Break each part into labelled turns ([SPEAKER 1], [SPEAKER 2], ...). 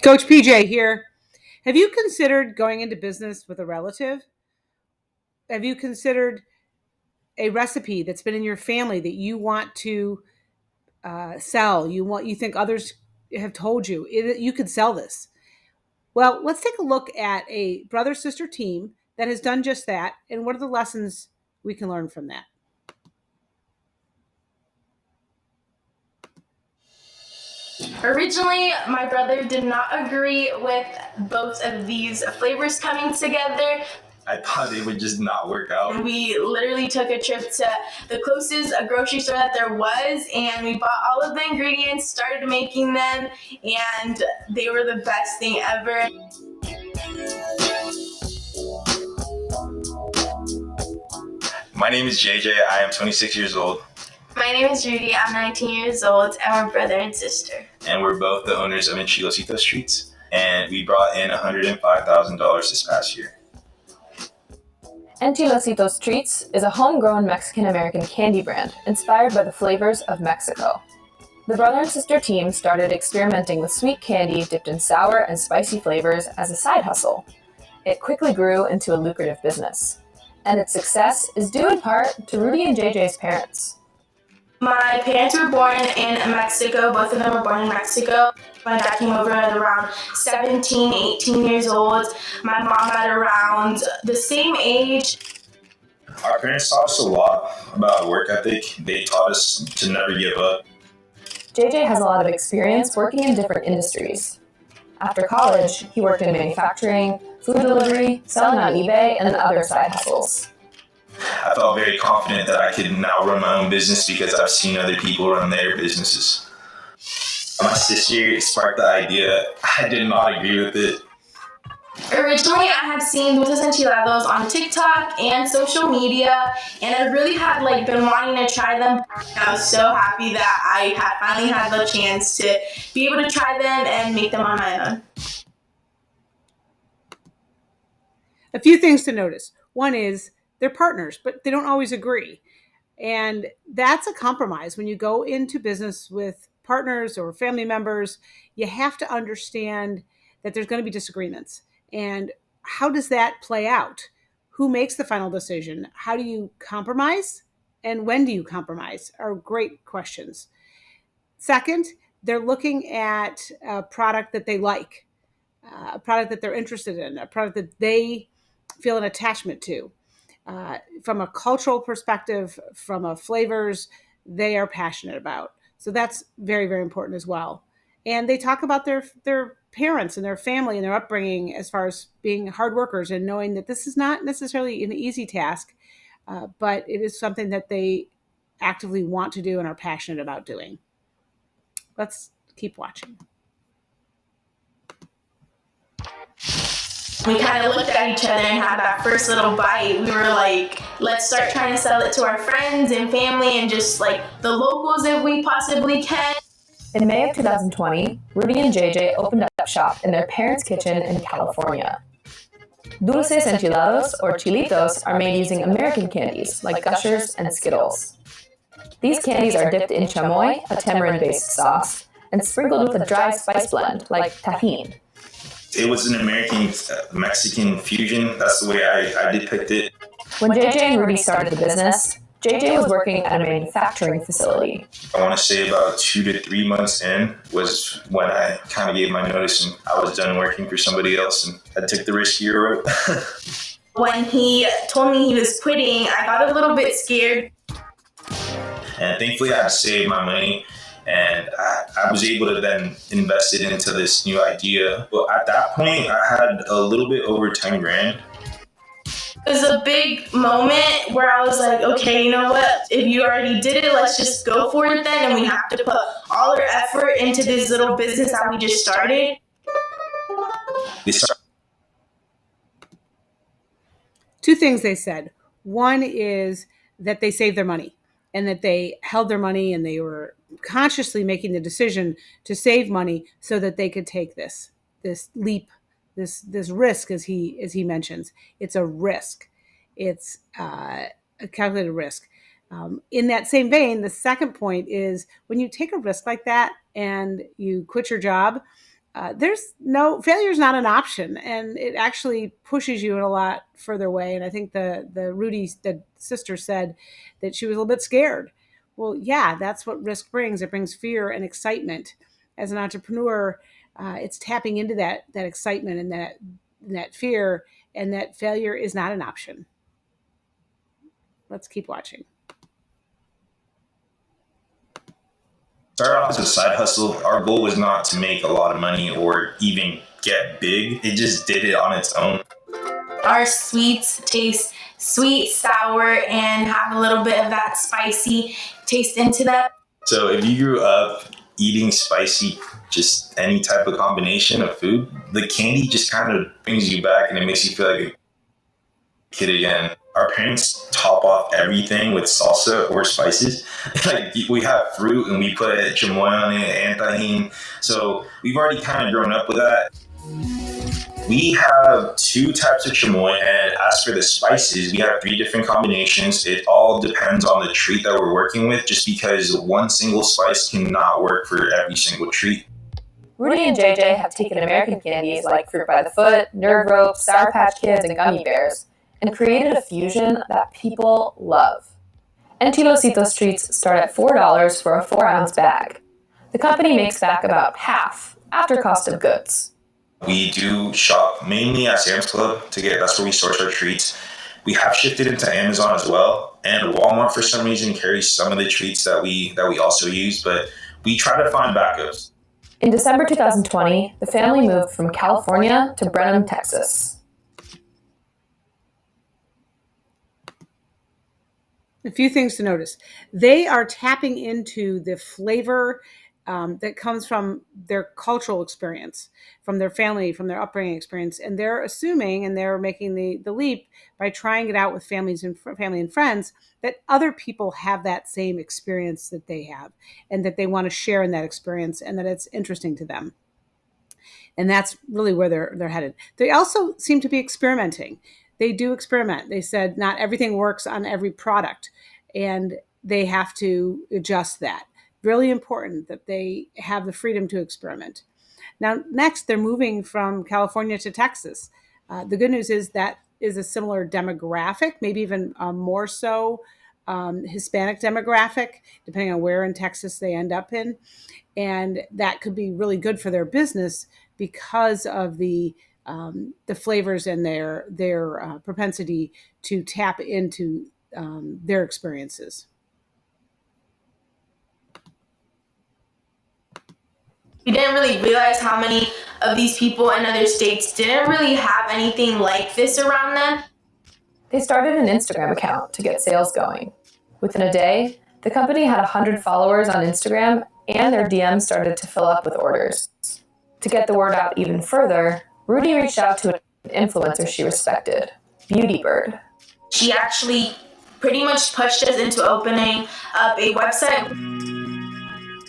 [SPEAKER 1] Coach PJ here. Have you considered going into business with a relative? Have you considered a recipe that's been in your family that you want to sell? You think others have told you you could sell this. Well, let's take a look at a brother sister team that has done just that, and what are the lessons we can learn from that?
[SPEAKER 2] Originally, my brother did not agree with both of these flavors coming together.
[SPEAKER 3] I thought it would just not work out.
[SPEAKER 2] We literally took a trip to the closest grocery store that there was, and we bought all of the ingredients, started making them, and they were the best thing ever.
[SPEAKER 3] My name is JJ. I am 26 years old.
[SPEAKER 2] My name is Judy. I'm 19 years old, and we're brother and sister.
[SPEAKER 3] And we're both the owners of Enchilositos Treats, and we brought in $105,000 this past year.
[SPEAKER 4] Enchilositos Treats is a homegrown Mexican-American candy brand inspired by the flavors of Mexico. The brother and sister team started experimenting with sweet candy dipped in sour and spicy flavors as a side hustle. It quickly grew into a lucrative business, and its success is due in part to Rudy and JJ's parents.
[SPEAKER 2] My parents were born in Mexico. Both of them were born in Mexico. My dad came over at around 17, 18 years old. My mom at around the same age.
[SPEAKER 3] Our parents taught us a lot about work ethic. They taught us to never give up.
[SPEAKER 4] JJ has a lot of experience working in different industries. After college, he worked in manufacturing, food delivery, selling on eBay, and other side hustles.
[SPEAKER 3] I felt very confident that I could now run my own business because I've seen other people run their businesses. My sister sparked the idea. I did not agree with it.
[SPEAKER 2] Originally, I had seen dulces enchilados on TikTok and social media, and I really had been wanting to try them. I was so happy that I had finally had the chance to be able to try them and make them on my own.
[SPEAKER 1] A few things to notice. One is they're partners, but they don't always agree. And that's a compromise. When you go into business with partners or family members, you have to understand that there's going to be disagreements. And how does that play out? Who makes the final decision? How do you compromise? And when do you compromise? Are great questions. Second, they're looking at a product that they like, a product that they're interested in, a product that they feel an attachment to. From a cultural perspective, from a flavors, they are passionate about. So that's very, very important as well. And they talk about their parents and their family and their upbringing as far as being hard workers and knowing that this is not necessarily an easy task, but it is something that they actively want to do and are passionate about doing. Let's keep watching.
[SPEAKER 2] We kind of looked at each other and had that first little bite. We were like, let's start trying to sell it to our friends and family and just the locals if we possibly can.
[SPEAKER 4] In May of 2020, Rudy and JJ opened up shop in their parents' kitchen in California. Dulces enchilados, or chilitos, are made using American candies like Gushers and Skittles. These candies are dipped in chamoy, a tamarind-based sauce, and sprinkled with a dry spice blend like tajin.
[SPEAKER 3] It was an American-Mexican fusion. That's the way I depict it.
[SPEAKER 4] When JJ and Rudy started the business, JJ was working at a manufacturing facility.
[SPEAKER 3] I want to say about 2 to 3 months in was when I kind of gave my notice and I was done working for somebody else and I took the riskier route.
[SPEAKER 2] When he told me he was quitting, I got a little bit scared.
[SPEAKER 3] And thankfully I had saved my money. And I was able to then invest it into this new idea. But at that point, I had a little bit over 10 grand.
[SPEAKER 2] It was a big moment where I was like, okay, you know what? If you already did it, let's just go for it then. And we have to put all our effort into this little business that we just started.
[SPEAKER 1] Two things they said. One is that they saved their money and that they held their money and they were consciously making the decision to save money so that they could take this leap, this risk, as he mentions. It's a risk. It's a calculated risk. In that same vein, the second point is when you take a risk like that and you quit your job failure is not an option, and it actually pushes you in a lot further way. And I think the sister said that she was a little bit scared. Well, yeah, that's what risk brings. It brings fear and excitement. As an entrepreneur, it's tapping into that excitement and that fear, and that failure is not an option. Let's keep watching.
[SPEAKER 3] Started off as a side hustle. Our goal was not to make a lot of money or even get big. It just did it on its own.
[SPEAKER 2] Our sweets taste sweet, sour, and have a little bit of that spicy taste into them.
[SPEAKER 3] So if you grew up eating spicy, just any type of combination of food, the candy just kind of brings you back and it makes you feel like a kid again. Our parents top off everything with salsa or spices. Like we have fruit and we put chamoy on it and tahini. So we've already kind of grown up with that. We have 2 types of chamoy, and as for the spices, we have 3 different combinations. It all depends on the treat that we're working with, just because one single spice cannot work for every single treat.
[SPEAKER 4] Rudy and JJ have taken American candies like Fruit by the Foot, Nerd Rope, Sour Patch Kids, and Gummy Bears, and created a fusion that people love. Enchilositos treats start at $4 for a 4-ounce bag. The company makes back about half after cost of goods.
[SPEAKER 3] We do shop mainly at Sam's Club that's where we source our treats. We have shifted into Amazon as well, and Walmart for some reason carries some of the treats that we also use, but we try to find backups.
[SPEAKER 4] In December 2020, the family moved from California to Brenham, Texas.
[SPEAKER 1] A few things to notice. They are tapping into the flavor that comes from their cultural experience, from their family, from their upbringing experience. And they're assuming, and they're making the leap by trying it out with family and friends, that other people have that same experience that they have, and that they want to share in that experience, and that it's interesting to them. And that's really where they're headed. They also seem to be experimenting. They do experiment. They said not everything works on every product, and they have to adjust that. Really important that they have the freedom to experiment. Now, next, they're moving from California to Texas. The good news is that is a similar demographic, maybe even more so Hispanic demographic, depending on where in Texas they end up in. And that could be really good for their business because of the flavors and their propensity to tap into their experiences.
[SPEAKER 2] We didn't really realize how many of these people in other states didn't really have anything like this around them.
[SPEAKER 4] They started an Instagram account to get sales going. Within a day, the company had 100 followers on Instagram, and their DMs started to fill up with orders. To get the word out even further, Rudy reached out to an influencer she respected, Beauty Bird.
[SPEAKER 2] She actually pretty much pushed us into opening up a website.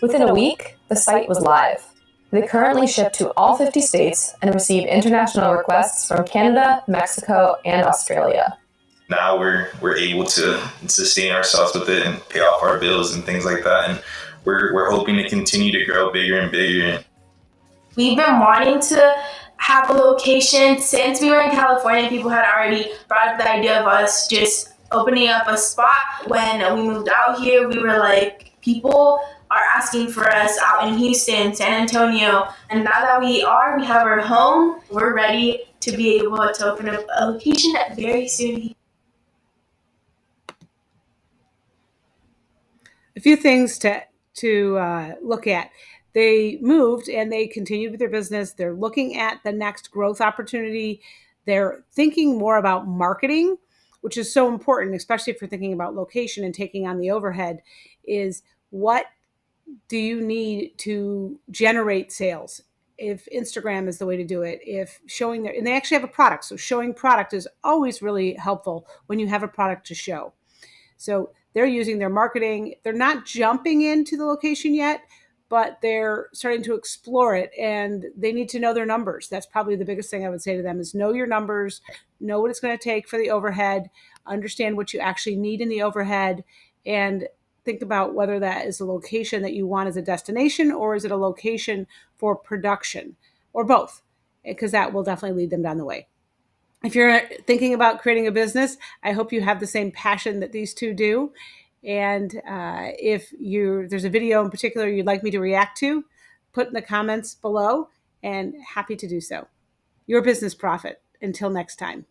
[SPEAKER 4] Within a week, the site was live. They currently ship to all 50 states and receive international requests from Canada, Mexico, and Australia.
[SPEAKER 3] Now we're able to sustain ourselves with it and pay off our bills and things like that. And we're hoping to continue to grow bigger and bigger.
[SPEAKER 2] We've been wanting to have a location since we were in California. People had already brought up the idea of us just opening up a spot. When we moved out here, we were like, people are asking for us out in Houston, San Antonio, and now that we have our home, we're ready to be able to open up a location very soon.
[SPEAKER 1] A few things to look at. They moved and they continued with their business. They're looking at the next growth opportunity. They're thinking more about marketing, which is so important, especially if you're thinking about location and taking on the overhead, is what do you need to generate sales? If Instagram is the way to do it, if showing and they actually have a product. So showing product is always really helpful when you have a product to show. So they're using their marketing. They're not jumping into the location yet, but they're starting to explore it, and they need to know their numbers. That's probably the biggest thing I would say to them is know your numbers, know what it's going to take for the overhead, understand what you actually need in the overhead, and think about whether that is a location that you want as a destination or is it a location for production. or both, because that will definitely lead them down the way. If you're thinking about creating a business, I hope you have the same passion that these two do. And if there's a video in particular you'd like me to react to, put in the comments below, and happy to do so. Your business profit. Until next time.